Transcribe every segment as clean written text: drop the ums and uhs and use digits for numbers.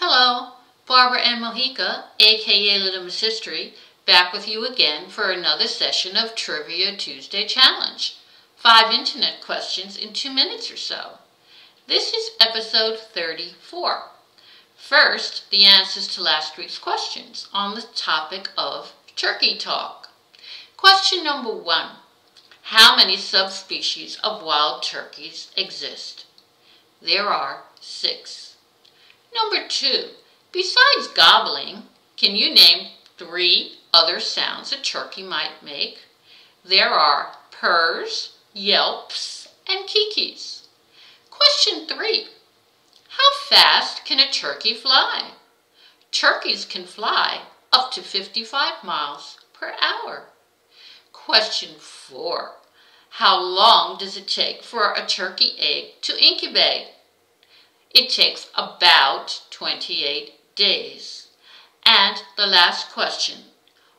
Hello, Barbara and Mojica, aka Little Miss History, back with you again for another session of Trivia Tuesday Challenge. 5 internet questions in 2 minutes or so. This is episode 34. First, the answers to last week's questions on the topic of turkey talk. Question number 1. How many subspecies of wild turkeys exist? There are 6. Number 2. Besides gobbling, can you name 3 other sounds a turkey might make? There are purrs, yelps, and kikis. Question 3. How fast can a turkey fly? Turkeys can fly up to 55 miles per hour. Question 4. How long does it take for a turkey egg to incubate? It takes about 28 days. And the last question.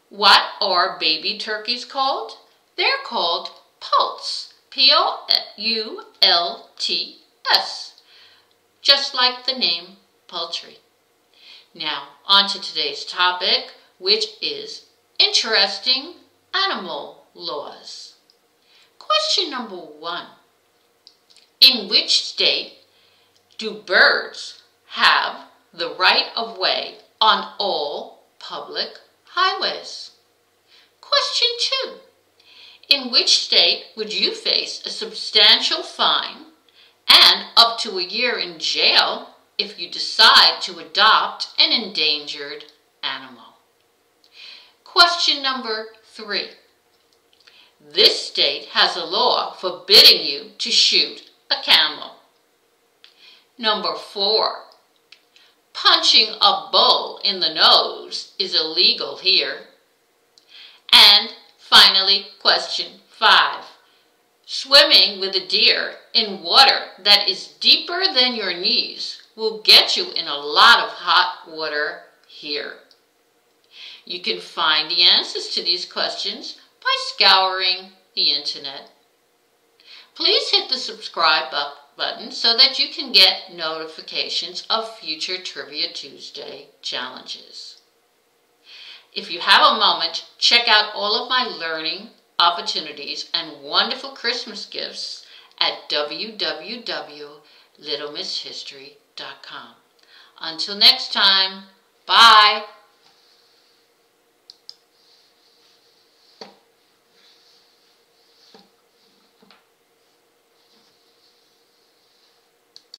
What are baby turkeys called? They're called poults. P-O-U-L-T-S. Just like the name poultry. Now, on to today's topic, which is interesting animal laws. Question number 1. In which state do birds have the right of way on all public highways? Question 2. In which state would you face a substantial fine and up to a year in jail if you decide to adopt an endangered animal? Question number 3. This state has a law forbidding you to shoot a camel. Number 4. Punching a bull in the nose is illegal here. And finally, question 5. Swimming with a deer in water that is deeper than your knees will get you in a lot of hot water here. You can find the answers to these questions by scouring the internet. Please hit the subscribe button so that you can get notifications of future Trivia Tuesday challenges. If you have a moment, check out all of my learning opportunities and wonderful Christmas gifts at www.littlemisshistory.com. Until next time, bye!